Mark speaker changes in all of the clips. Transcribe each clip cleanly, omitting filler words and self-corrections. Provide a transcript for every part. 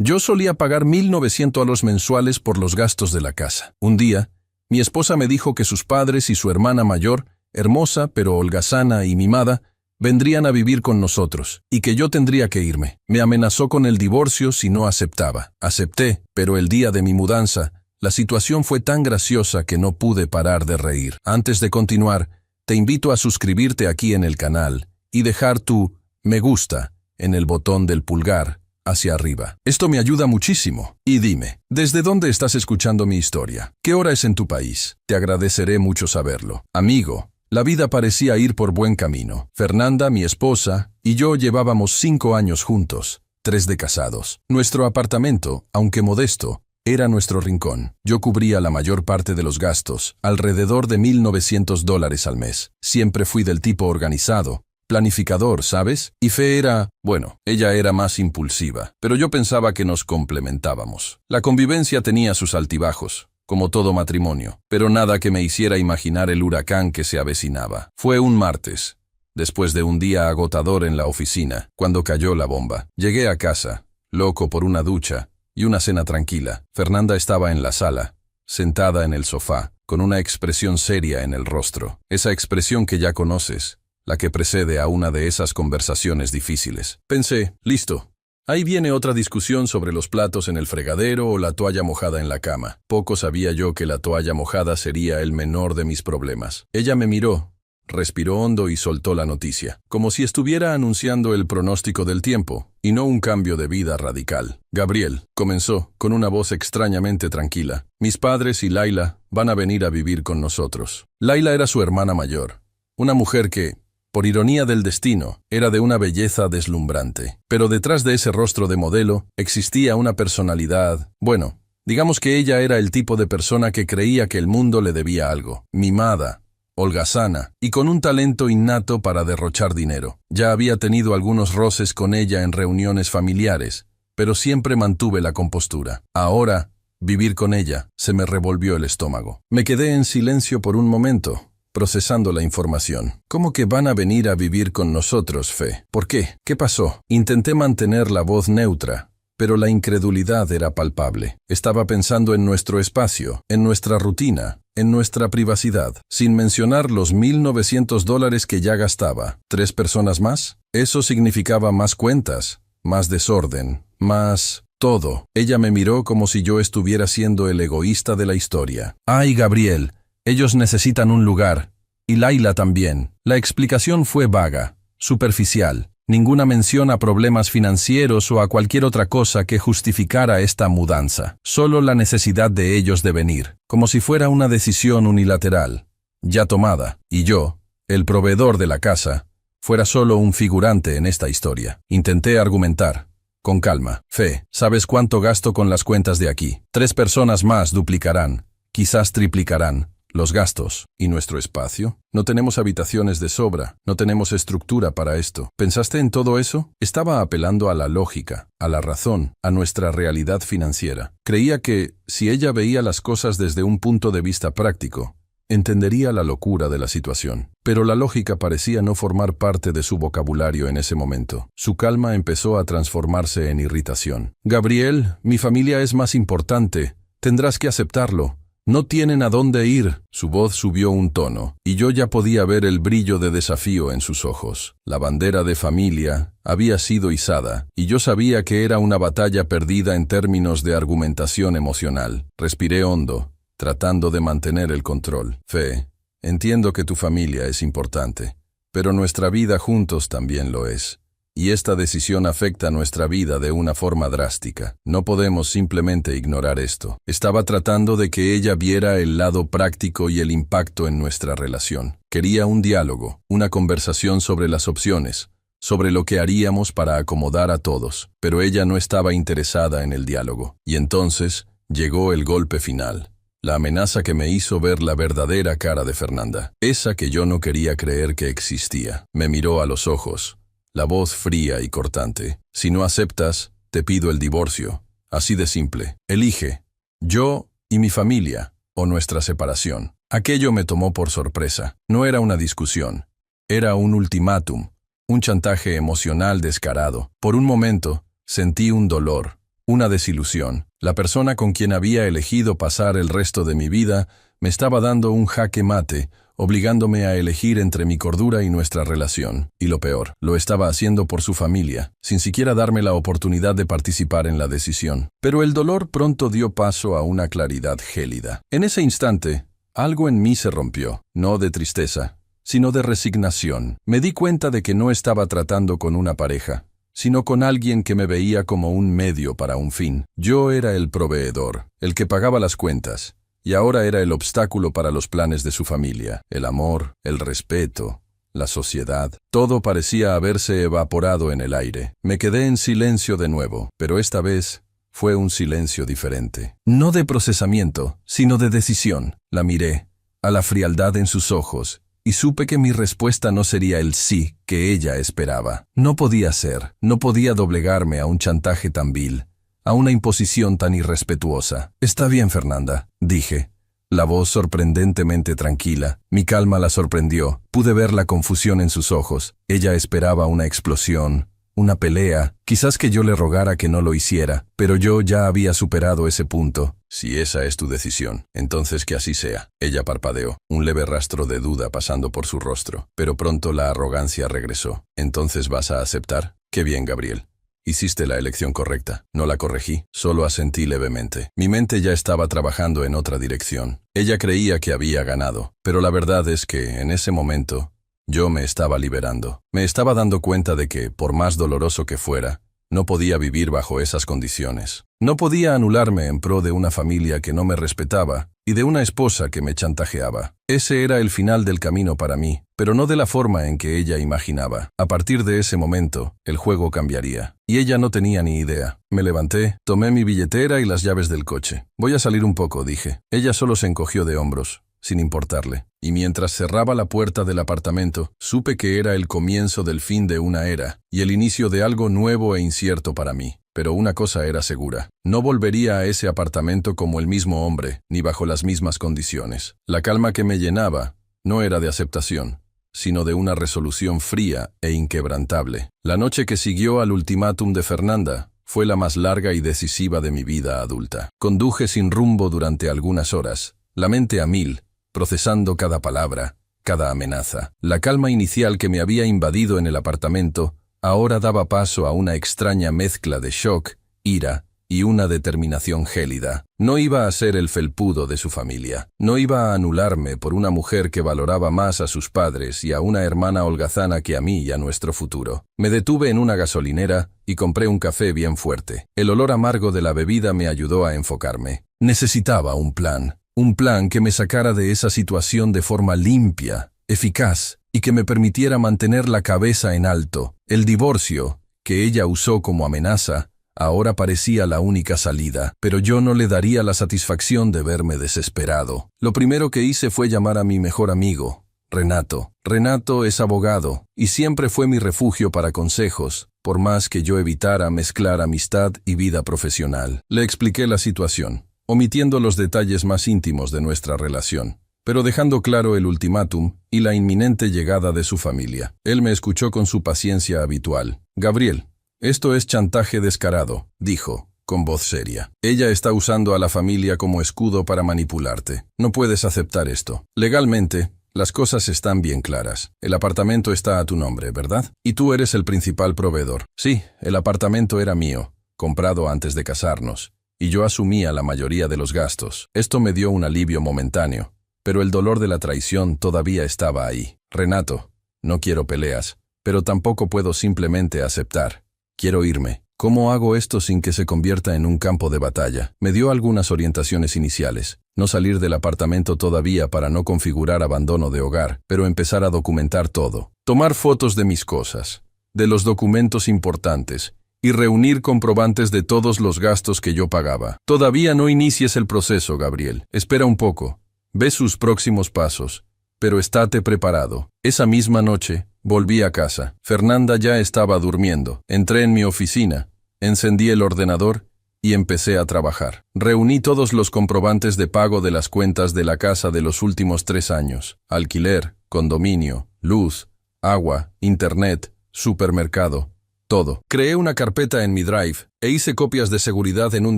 Speaker 1: Yo solía pagar $1,900 mensuales por los gastos de la casa. Un día, mi esposa me dijo que sus padres y su hermana mayor, hermosa pero holgazana y mimada, vendrían a vivir con nosotros, y que yo tendría que irme. Me amenazó con el divorcio si no aceptaba. Acepté, pero el día de mi mudanza, la situación fue tan graciosa que no pude parar de reír. Antes de continuar, te invito a suscribirte aquí en el canal y dejar tu me gusta en el botón del pulgar hacia arriba. Esto me ayuda muchísimo. Y dime, ¿desde dónde estás escuchando mi historia? ¿Qué hora es en tu país? Te agradeceré mucho saberlo. Amigo, la vida parecía ir por buen camino. Fernanda, mi esposa, y yo llevábamos 5 años juntos, 3 de casados. Nuestro apartamento, aunque modesto, era nuestro rincón. Yo cubría la mayor parte de los gastos, alrededor de $1,900 al mes. Siempre fui del tipo organizado, planificador, ¿sabes? Y Fe era, bueno, ella era más impulsiva, pero yo pensaba que nos complementábamos. La convivencia tenía sus altibajos, como todo matrimonio, pero nada que me hiciera imaginar el huracán que se avecinaba. Fue un martes, después de un día agotador en la oficina, cuando cayó la bomba. Llegué a casa, loco por una ducha y una cena tranquila. Fernanda estaba en la sala, sentada en el sofá, con una expresión seria en el rostro. Esa expresión que ya conoces, la que precede a una de esas conversaciones difíciles. Pensé, listo. Ahí viene otra discusión sobre los platos en el fregadero o la toalla mojada en la cama. Poco sabía yo que la toalla mojada sería el menor de mis problemas. Ella me miró, respiró hondo y soltó la noticia, como si estuviera anunciando el pronóstico del tiempo, y no un cambio de vida radical. Gabriel, comenzó, con una voz extrañamente tranquila. Mis padres y Laila van a venir a vivir con nosotros. Laila era su hermana mayor, una mujer que, por ironía del destino, era de una belleza deslumbrante. Pero detrás de ese rostro de modelo existía una personalidad. Bueno, digamos que ella era el tipo de persona que creía que el mundo le debía algo. Mimada, holgazana y con un talento innato para derrochar dinero. Ya había tenido algunos roces con ella en reuniones familiares, pero siempre mantuve la compostura. Ahora, vivir con ella, se me revolvió el estómago. Me quedé en silencio por un momento, procesando la información. ¿Cómo que van a venir a vivir con nosotros, Fe? ¿Por qué? ¿Qué pasó? Intenté mantener la voz neutra, pero la incredulidad era palpable. Estaba pensando en nuestro espacio, en nuestra rutina, en nuestra privacidad, sin mencionar los $1,900 que ya gastaba. ¿3 personas más? Eso significaba más cuentas, más desorden, más todo. Ella me miró como si yo estuviera siendo el egoísta de la historia. ¡Ay, Gabriel! Ellos necesitan un lugar, y Laila también. La explicación fue vaga, superficial. Ninguna mención a problemas financieros o a cualquier otra cosa que justificara esta mudanza. Solo la necesidad de ellos de venir, como si fuera una decisión unilateral, ya tomada, y yo, el proveedor de la casa, fuera solo un figurante en esta historia. Intenté argumentar. Con calma. Fe, ¿sabes cuánto gasto con las cuentas de aquí? 3 personas más duplicarán, quizás triplicarán los gastos. ¿Y nuestro espacio? No tenemos habitaciones de sobra, no tenemos estructura para esto. ¿Pensaste en todo eso? Estaba apelando a la lógica, a la razón, a nuestra realidad financiera. Creía que, si ella veía las cosas desde un punto de vista práctico, entendería la locura de la situación. Pero la lógica parecía no formar parte de su vocabulario en ese momento. Su calma empezó a transformarse en irritación. Gabriel, mi familia es más importante. Tendrás que aceptarlo. No tienen a dónde ir. Su voz subió un tono, y yo ya podía ver el brillo de desafío en sus ojos. La bandera de familia había sido izada, y yo sabía que era una batalla perdida en términos de argumentación emocional. Respiré hondo, tratando de mantener el control. Fe, entiendo que tu familia es importante, pero nuestra vida juntos también lo es. Y esta decisión afecta nuestra vida de una forma drástica. No podemos simplemente ignorar esto. Estaba tratando de que ella viera el lado práctico y el impacto en nuestra relación. Quería un diálogo, una conversación sobre las opciones, sobre lo que haríamos para acomodar a todos. Pero ella no estaba interesada en el diálogo. Y entonces llegó el golpe final. La amenaza que me hizo ver la verdadera cara de Fernanda. Esa que yo no quería creer que existía. Me miró a los ojos. La voz fría y cortante. Si no aceptas, te pido el divorcio. Así de simple. Elige, yo y mi familia, o nuestra separación. Aquello me tomó por sorpresa. No era una discusión. Era un ultimátum, un chantaje emocional descarado. Por un momento, sentí un dolor, Una desilusión. La persona con quien había elegido pasar el resto de mi vida me estaba dando un jaque mate, obligándome a elegir entre mi cordura y nuestra relación. Y lo peor, lo estaba haciendo por su familia, sin siquiera darme la oportunidad de participar en la decisión. Pero el dolor pronto dio paso a una claridad gélida. En ese instante, algo en mí se rompió, no de tristeza, sino de resignación. Me di cuenta de que no estaba tratando con una pareja, sino con alguien que me veía como un medio para un fin. Yo era el proveedor, el que pagaba las cuentas, y ahora era el obstáculo para los planes de su familia. El amor, el respeto, la sociedad, todo parecía haberse evaporado en el aire. Me quedé en silencio de nuevo, pero esta vez fue un silencio diferente. No de procesamiento, sino de decisión. La miré, a la frialdad en sus ojos, y supe que mi respuesta no sería el sí que ella esperaba. No podía ser, no podía doblegarme a un chantaje tan vil, a una imposición tan irrespetuosa. «Está bien, Fernanda», dije, la voz sorprendentemente tranquila. Mi calma la sorprendió. Pude ver la confusión en sus ojos. Ella esperaba una explosión, una pelea, quizás que yo le rogara que no lo hiciera, pero yo ya había superado ese punto. «Si esa es tu decisión, entonces que así sea». Ella parpadeó, un leve rastro de duda pasando por su rostro, pero pronto la arrogancia regresó. «¿Entonces vas a aceptar? Qué bien, Gabriel. Hiciste la elección correcta». No la corregí, solo asentí levemente. Mi mente ya estaba trabajando en otra dirección. Ella creía que había ganado, pero la verdad es que, en ese momento, yo me estaba liberando. Me estaba dando cuenta de que, por más doloroso que fuera, no podía vivir bajo esas condiciones. No podía anularme en pro de una familia que no me respetaba y de una esposa que me chantajeaba. Ese era el final del camino para mí, pero no de la forma en que ella imaginaba. A partir de ese momento, el juego cambiaría. Y ella no tenía ni idea. Me levanté, tomé mi billetera y las llaves del coche. «Voy a salir un poco», dije. Ella solo se encogió de hombros, sin importarle. Y mientras cerraba la puerta del apartamento, supe que era el comienzo del fin de una era y el inicio de algo nuevo e incierto para mí. Pero una cosa era segura: no volvería a ese apartamento como el mismo hombre, ni bajo las mismas condiciones. La calma que me llenaba no era de aceptación, sino de una resolución fría e inquebrantable. La noche que siguió al ultimátum de Fernanda fue la más larga y decisiva de mi vida adulta. Conduje sin rumbo durante algunas horas, la mente a mil, procesando cada palabra, cada amenaza. La calma inicial que me había invadido en el apartamento ahora daba paso a una extraña mezcla de shock, ira y una determinación gélida. No iba a ser el felpudo de su familia. No iba a anularme por una mujer que valoraba más a sus padres y a una hermana holgazana que a mí y a nuestro futuro. Me detuve en una gasolinera y compré un café bien fuerte. El olor amargo de la bebida me ayudó a enfocarme. Necesitaba un plan. Un plan que me sacara de esa situación de forma limpia, eficaz, y que me permitiera mantener la cabeza en alto. El divorcio, que ella usó como amenaza, ahora parecía la única salida, pero yo no le daría la satisfacción de verme desesperado. Lo primero que hice fue llamar a mi mejor amigo, Renato. Renato es abogado, y siempre fue mi refugio para consejos, por más que yo evitara mezclar amistad y vida profesional. Le expliqué la situación, omitiendo los detalles más íntimos de nuestra relación, pero dejando claro el ultimátum y la inminente llegada de su familia. Él me escuchó con su paciencia habitual. «Gabriel, esto es chantaje descarado», dijo, con voz seria. «Ella está usando a la familia como escudo para manipularte. No puedes aceptar esto. Legalmente, las cosas están bien claras. El apartamento está a tu nombre, ¿verdad? Y tú eres el principal proveedor». «Sí, el apartamento era mío, comprado antes de casarnos, y yo asumía la mayoría de los gastos. Esto me dio un alivio momentáneo, pero el dolor de la traición todavía estaba ahí. Renato, no quiero peleas, pero tampoco puedo simplemente aceptar. Quiero irme. ¿Cómo hago esto sin que se convierta en un campo de batalla?» Me dio algunas orientaciones iniciales. No salir del apartamento todavía para no configurar abandono de hogar, pero empezar a documentar todo. Tomar fotos de mis cosas, de los documentos importantes, y reunir comprobantes de todos los gastos que yo pagaba. «Todavía no inicies el proceso, Gabriel. Espera un poco. Ve sus próximos pasos, pero estate preparado». Esa misma noche, volví a casa. Fernanda ya estaba durmiendo. Entré en mi oficina, encendí el ordenador y empecé a trabajar. Reuní todos los comprobantes de pago de las cuentas de la casa de los últimos 3 años. Alquiler, condominio, luz, agua, internet, supermercado. todo. Creé una carpeta en mi Drive e hice copias de seguridad en un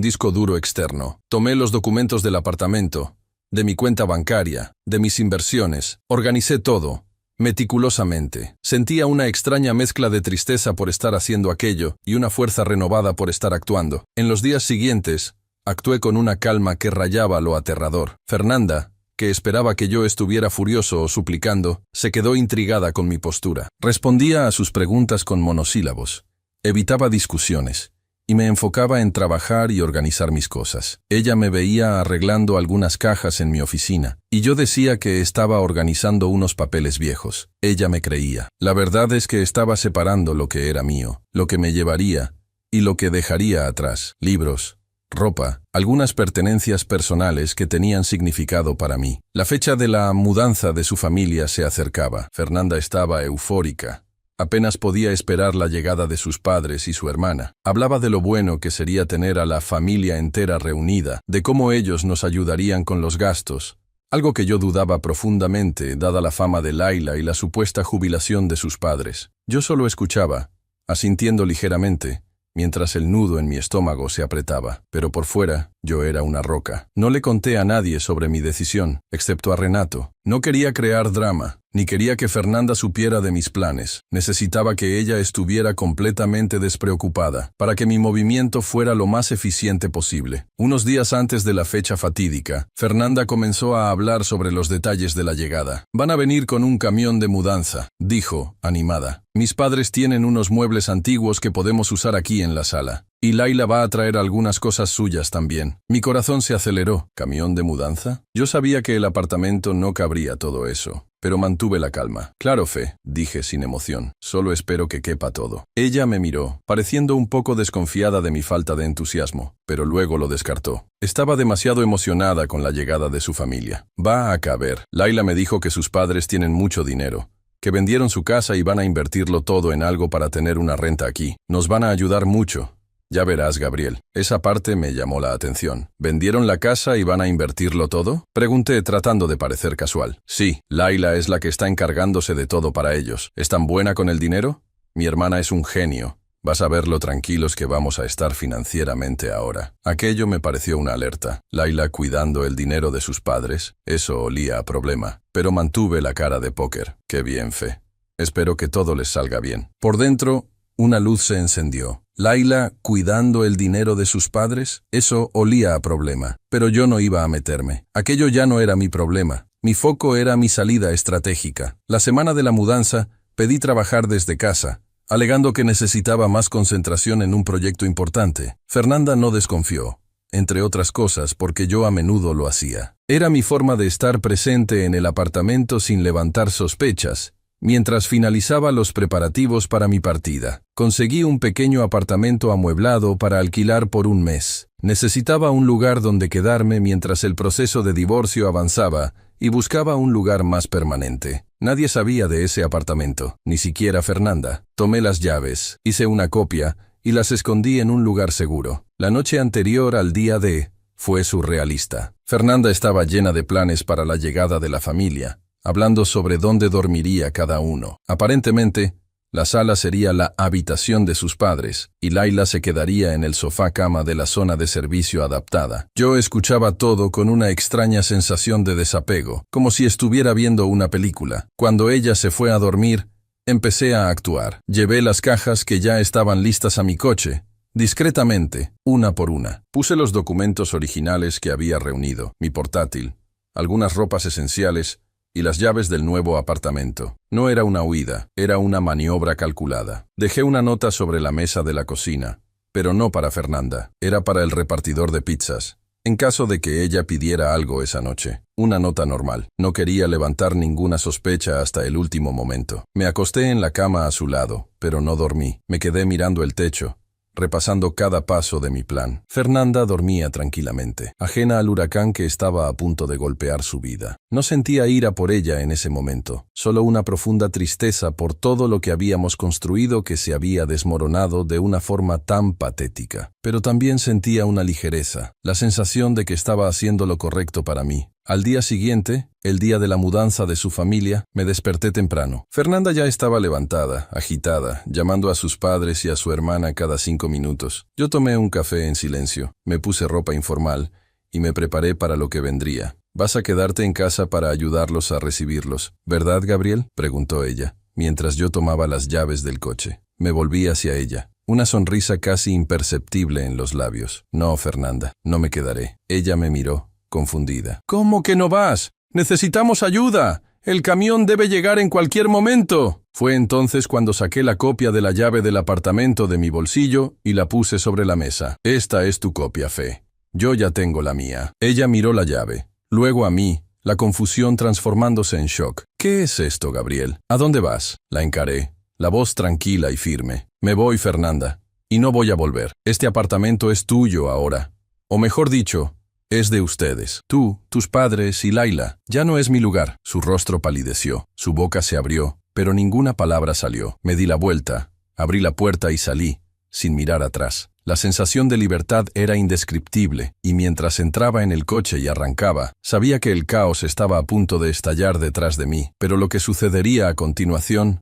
Speaker 1: disco duro externo. Tomé los documentos del apartamento, de mi cuenta bancaria, de mis inversiones. Organicé todo, meticulosamente. Sentía una extraña mezcla de tristeza por estar haciendo aquello y una fuerza renovada por estar actuando. En los días siguientes, actué con una calma que rayaba lo aterrador. Fernanda, que esperaba que yo estuviera furioso o suplicando, se quedó intrigada con mi postura. Respondía a sus preguntas con monosílabos. Evitaba discusiones y me enfocaba en trabajar y organizar mis cosas. Ella me veía arreglando algunas cajas en mi oficina, y yo decía que estaba organizando unos papeles viejos. Ella me creía. La verdad es que estaba separando lo que era mío, lo que me llevaría y lo que dejaría atrás. Libros, ropa, algunas pertenencias personales que tenían significado para mí. La fecha de la mudanza de su familia se acercaba. Fernanda estaba eufórica. Apenas podía esperar la llegada de sus padres y su hermana. Hablaba de lo bueno que sería tener a la familia entera reunida, de cómo ellos nos ayudarían con los gastos, algo que yo dudaba profundamente, dada la fama de Laila y la supuesta jubilación de sus padres. Yo solo escuchaba, asintiendo ligeramente, mientras el nudo en mi estómago se apretaba, pero por fuera yo era una roca. No le conté a nadie sobre mi decisión, excepto a Renato. No quería crear drama, ni quería que Fernanda supiera de mis planes. Necesitaba que ella estuviera completamente despreocupada, para que mi movimiento fuera lo más eficiente posible. Unos días antes de la fecha fatídica, Fernanda comenzó a hablar sobre los detalles de la llegada. «Van a venir con un camión de mudanza», dijo, animada. «Mis padres tienen unos muebles antiguos que podemos usar aquí en la sala. Y Laila va a traer algunas cosas suyas también». Mi corazón se aceleró. ¿Camión de mudanza? Yo sabía que el apartamento no cabría todo eso, pero mantuve la calma. «Claro, Fe», dije sin emoción. «Solo espero que quepa todo». Ella me miró, pareciendo un poco desconfiada de mi falta de entusiasmo, pero luego lo descartó. Estaba demasiado emocionada con la llegada de su familia. «Va a caber». Laila me dijo que sus padres tienen mucho dinero, que vendieron su casa y van a invertirlo todo en algo para tener una renta aquí. Nos van a ayudar mucho. Ya verás, Gabriel. Esa parte me llamó la atención. ¿Vendieron la casa y van a invertirlo todo? Pregunté tratando de parecer casual. Sí, Laila es la que está encargándose de todo para ellos. ¿Es tan buena con el dinero? Mi hermana es un genio. Vas a ver lo tranquilos que vamos a estar financieramente ahora. Aquello me pareció una alerta. Laila cuidando el dinero de sus padres. Eso olía a problema. Pero mantuve la cara de póker. Qué bien, Fe. Espero que todo les salga bien. Por dentro, una luz se encendió. Laila cuidando el dinero de sus padres, eso olía a problema. Pero yo no iba a meterme. Aquello ya no era mi problema. Mi foco era mi salida estratégica. La semana de la mudanza, pedí trabajar desde casa, alegando que necesitaba más concentración en un proyecto importante. Fernanda no desconfió, entre otras cosas porque yo a menudo lo hacía. Era mi forma de estar presente en el apartamento sin levantar sospechas, mientras finalizaba los preparativos para mi partida. Conseguí un pequeño apartamento amueblado para alquilar por un mes. Necesitaba un lugar donde quedarme mientras el proceso de divorcio avanzaba y buscaba un lugar más permanente. Nadie sabía de ese apartamento, ni siquiera Fernanda. Tomé las llaves, hice una copia y las escondí en un lugar seguro. La noche anterior al día D fue surrealista. Fernanda estaba llena de planes para la llegada de la familia, hablando sobre dónde dormiría cada uno. Aparentemente, la sala sería la habitación de sus padres, y Laila se quedaría en el sofá-cama de la zona de servicio adaptada. Yo escuchaba todo con una extraña sensación de desapego, como si estuviera viendo una película. Cuando ella se fue a dormir, empecé a actuar. Llevé las cajas que ya estaban listas a mi coche, discretamente, una por una. Puse los documentos originales que había reunido, mi portátil, algunas ropas esenciales, y las llaves del nuevo apartamento. No era una huida, era una maniobra calculada. Dejé una nota sobre la mesa de la cocina, pero no para Fernanda, era para el repartidor de pizzas, en caso de que ella pidiera algo esa noche. Una nota normal. No quería levantar ninguna sospecha hasta el último momento. Me acosté en la cama a su lado, pero no dormí. Me quedé mirando el techo, repasando cada paso de mi plan. Fernanda dormía tranquilamente, ajena al huracán que estaba a punto de golpear su vida. No sentía ira por ella en ese momento, solo una profunda tristeza por todo lo que habíamos construido que se había desmoronado de una forma tan patética. Pero también sentía una ligereza, la sensación de que estaba haciendo lo correcto para mí. Al día siguiente, el día de la mudanza de su familia, me desperté temprano. Fernanda ya estaba levantada, agitada, llamando a sus padres y a su hermana cada 5 minutos. Yo tomé un café en silencio, me puse ropa informal y me preparé para lo que vendría. «Vas a quedarte en casa para ayudarlos a recibirlos, ¿verdad, Gabriel?», preguntó ella, mientras yo tomaba las llaves del coche. Me volví hacia ella, una sonrisa casi imperceptible en los labios. «No, Fernanda, no me quedaré». Ella me miró, confundida. «¿Cómo que no vas? Necesitamos ayuda. El camión debe llegar en cualquier momento». Fue entonces cuando saqué la copia de la llave del apartamento de mi bolsillo y la puse sobre la mesa. «Esta es tu copia, Fe. Yo ya tengo la mía». Ella miró la llave, luego a mí, la confusión transformándose en shock. «¿Qué es esto, Gabriel? ¿A dónde vas?». La encaré, la voz tranquila y firme. «Me voy, Fernanda, y no voy a volver. Este apartamento es tuyo ahora. O mejor dicho, es de ustedes. Tú, tus padres y Laila. Ya no es mi lugar». Su rostro palideció, su boca se abrió, pero ninguna palabra salió. Me di la vuelta, abrí la puerta y salí, sin mirar atrás. La sensación de libertad era indescriptible, y mientras entraba en el coche y arrancaba, sabía que el caos estaba a punto de estallar detrás de mí. Pero lo que sucedería a continuación,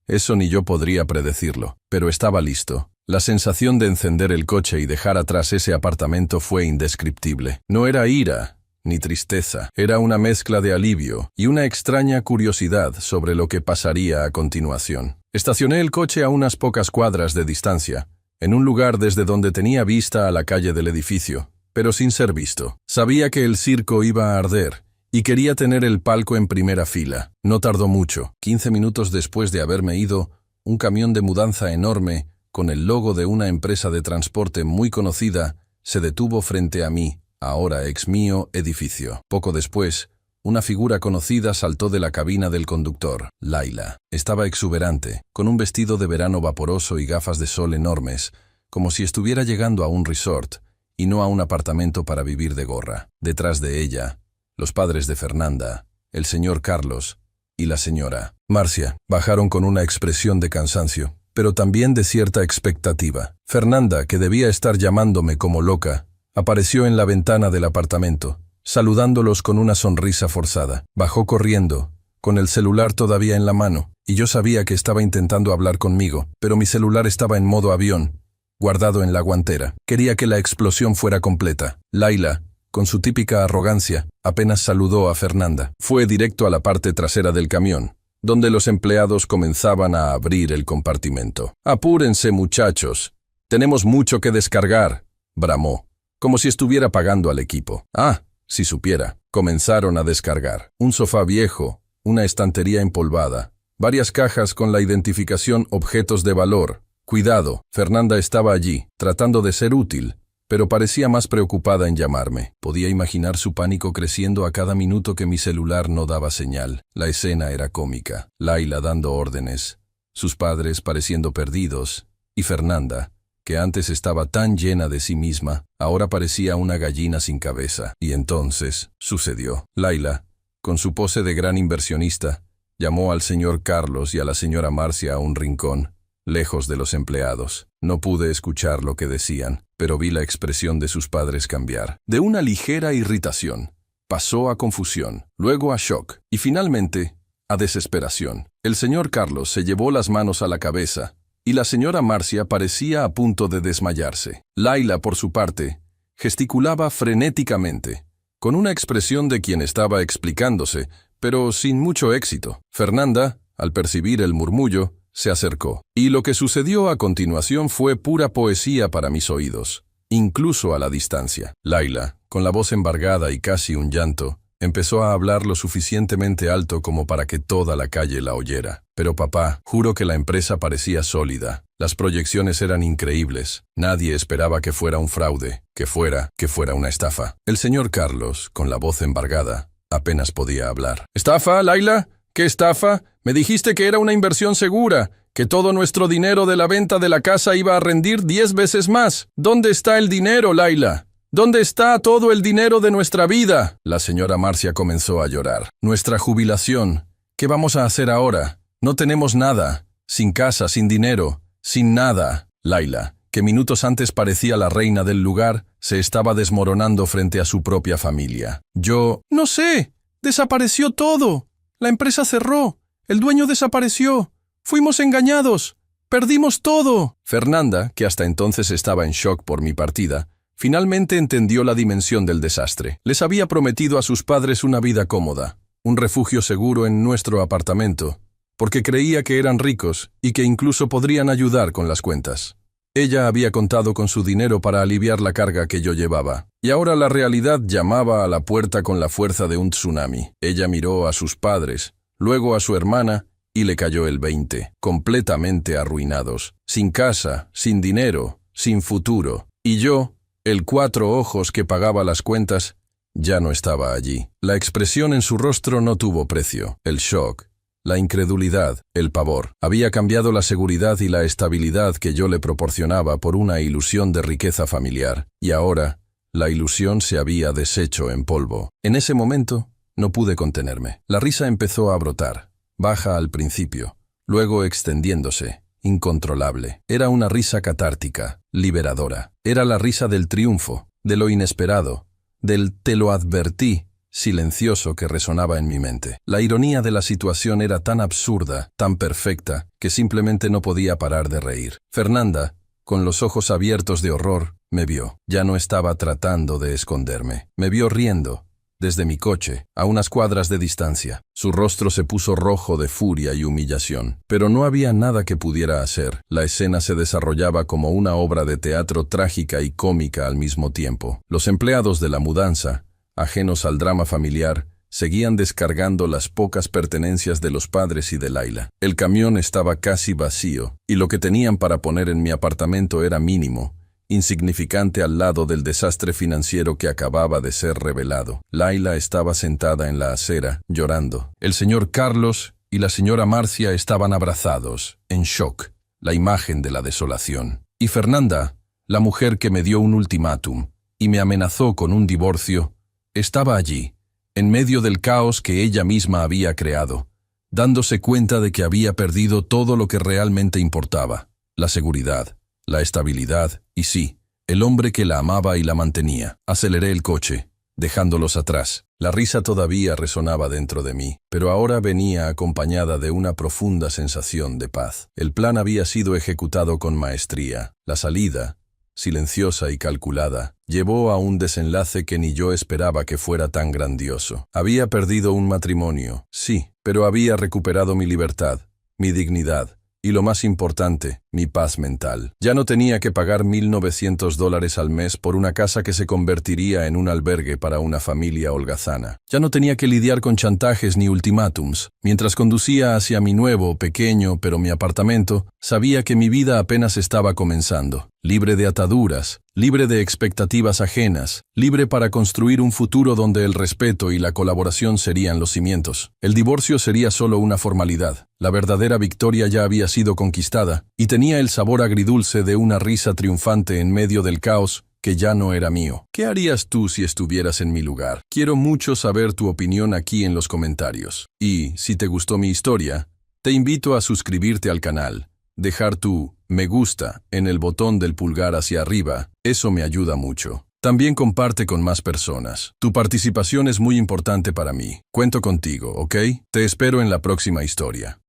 Speaker 1: eso ni yo podría predecirlo. Pero estaba listo. La sensación de encender el coche y dejar atrás ese apartamento fue indescriptible. No era ira ni tristeza, era una mezcla de alivio y una extraña curiosidad sobre lo que pasaría a continuación. Estacioné el coche a unas pocas cuadras de distancia, en un lugar desde donde tenía vista a la calle del edificio, pero sin ser visto. Sabía que el circo iba a arder y quería tener el palco en primera fila. No tardó mucho. 15 minutos después de haberme ido, un camión de mudanza enorme, con el logo de una empresa de transporte muy conocida, se detuvo frente a mí, ahora ex mío, edificio. Poco después, una figura conocida saltó de la cabina del conductor, Laila. Estaba exuberante, con un vestido de verano vaporoso y gafas de sol enormes, como si estuviera llegando a un resort y no a un apartamento para vivir de gorra. Detrás de ella, los padres de Fernanda, el señor Carlos y la señora Marcia bajaron con una expresión de cansancio, pero también de cierta expectativa. Fernanda, que debía estar llamándome como loca, apareció en la ventana del apartamento, saludándolos con una sonrisa forzada. Bajó corriendo, con el celular todavía en la mano, y yo sabía que estaba intentando hablar conmigo, pero mi celular estaba en modo avión, guardado en la guantera. Quería que la explosión fuera completa. Laila, con su típica arrogancia, apenas saludó a Fernanda. Fue directo a la parte trasera del camión, donde los empleados comenzaban a abrir el compartimento. «Apúrense, muchachos. Tenemos mucho que descargar», bramó, como si estuviera pagando al equipo. Si supiera. Comenzaron a descargar. Un sofá viejo, una estantería empolvada, varias cajas con la identificación objetos de valor. Cuidado, Fernanda estaba allí, tratando de ser útil, pero parecía más preocupada en llamarme. Podía imaginar su pánico creciendo a cada minuto que mi celular no daba señal. La escena era cómica. Laila dando órdenes, sus padres pareciendo perdidos, y Fernanda, que antes estaba tan llena de sí misma, ahora parecía una gallina sin cabeza. Y entonces, sucedió. Laila, con su pose de gran inversionista, llamó al señor Carlos y a la señora Marcia a un rincón, lejos de los empleados. No pude escuchar lo que decían, pero vi la expresión de sus padres cambiar. De una ligera irritación, pasó a confusión, luego a shock, y finalmente, a desesperación. El señor Carlos se llevó las manos a la cabeza, y la señora Marcia parecía a punto de desmayarse. Laila, por su parte, gesticulaba frenéticamente, con una expresión de quien estaba explicándose, pero sin mucho éxito. Fernanda, al percibir el murmullo, se acercó, y lo que sucedió a continuación fue pura poesía para mis oídos, incluso a la distancia. Laila, con la voz embargada y casi un llanto, empezó a hablar lo suficientemente alto como para que toda la calle la oyera. «Pero papá, juro que la empresa parecía sólida. Las proyecciones eran increíbles. Nadie esperaba que fuera un fraude, que fuera una estafa». El señor Carlos, con la voz embargada, apenas podía hablar. «¿Estafa, Laila? ¿Qué estafa? Me dijiste que era una inversión segura, que todo nuestro dinero de la venta de la casa iba a rendir 10 veces más. ¿Dónde está el dinero, Laila? ¿Dónde está todo el dinero de nuestra vida?». La señora Marcia comenzó a llorar. «Nuestra jubilación. ¿Qué vamos a hacer ahora? No tenemos nada. Sin casa, sin dinero, sin nada». Laila, que minutos antes parecía la reina del lugar, se estaba desmoronando frente a su propia familia. Yo, no sé, desapareció todo. La empresa cerró, el dueño desapareció, fuimos engañados, perdimos todo. Fernanda, que hasta entonces estaba en shock por mi partida, finalmente entendió la dimensión del desastre. Les había prometido a sus padres una vida cómoda, un refugio seguro en nuestro apartamento, porque creía que eran ricos y que incluso podrían ayudar con las cuentas. Ella había contado con su dinero para aliviar la carga que yo llevaba, y ahora la realidad llamaba a la puerta con la fuerza de un tsunami. Ella miró a sus padres, luego a su hermana, y le cayó el 20, completamente arruinados, sin casa, sin dinero, sin futuro. Y yo, el cuatro ojos que pagaba las cuentas, ya no estaba allí. La expresión en su rostro no tuvo precio. El shock, la incredulidad, el pavor. Había cambiado la seguridad y la estabilidad que yo le proporcionaba por una ilusión de riqueza familiar. Y ahora, la ilusión se había deshecho en polvo. En ese momento, no pude contenerme. La risa empezó a brotar, baja al principio, luego extendiéndose, incontrolable. Era una risa catártica, liberadora. Era la risa del triunfo, de lo inesperado, del "te lo advertí", silencioso que resonaba en mi mente. La ironía de la situación era tan absurda, tan perfecta, que simplemente no podía parar de reír. Fernanda, con los ojos abiertos de horror, me vio. Ya no estaba tratando de esconderme. Me vio riendo, desde mi coche, a unas cuadras de distancia. Su rostro se puso rojo de furia y humillación. Pero no había nada que pudiera hacer. La escena se desarrollaba como una obra de teatro trágica y cómica al mismo tiempo. Los empleados de la mudanza, ajenos al drama familiar, seguían descargando las pocas pertenencias de los padres y de Laila. El camión estaba casi vacío, y lo que tenían para poner en mi apartamento era mínimo, insignificante al lado del desastre financiero que acababa de ser revelado. Laila estaba sentada en la acera, llorando. El señor Carlos y la señora Marcia estaban abrazados, en shock, la imagen de la desolación. Y Fernanda, la mujer que me dio un ultimátum y me amenazó con un divorcio, estaba allí, en medio del caos que ella misma había creado, dándose cuenta de que había perdido todo lo que realmente importaba: la seguridad, la estabilidad y sí, el hombre que la amaba y la mantenía. Aceleré el coche, dejándolos atrás. La risa todavía resonaba dentro de mí, pero ahora venía acompañada de una profunda sensación de paz. El plan había sido ejecutado con maestría. La salida, silenciosa y calculada, llevó a un desenlace que ni yo esperaba que fuera tan grandioso. Había perdido un matrimonio, sí, pero había recuperado mi libertad, mi dignidad, y lo más importante, mi paz mental. Ya no tenía que pagar $1,900 al mes por una casa que se convertiría en un albergue para una familia holgazana. Ya no tenía que lidiar con chantajes ni ultimátums. Mientras conducía hacia mi nuevo, pequeño, pero mi apartamento, sabía que mi vida apenas estaba comenzando. Libre de ataduras, libre de expectativas ajenas, libre para construir un futuro donde el respeto y la colaboración serían los cimientos. El divorcio sería solo una formalidad. La verdadera victoria ya había sido conquistada, y tenía el sabor agridulce de una risa triunfante en medio del caos que ya no era mío. ¿Qué harías tú si estuvieras en mi lugar? Quiero mucho saber tu opinión aquí en los comentarios. Y, si te gustó mi historia, te invito a suscribirte al canal, dejar tu me gusta en el botón del pulgar hacia arriba, eso me ayuda mucho. También comparte con más personas. Tu participación es muy importante para mí. Cuento contigo, ¿ok? Te espero en la próxima historia.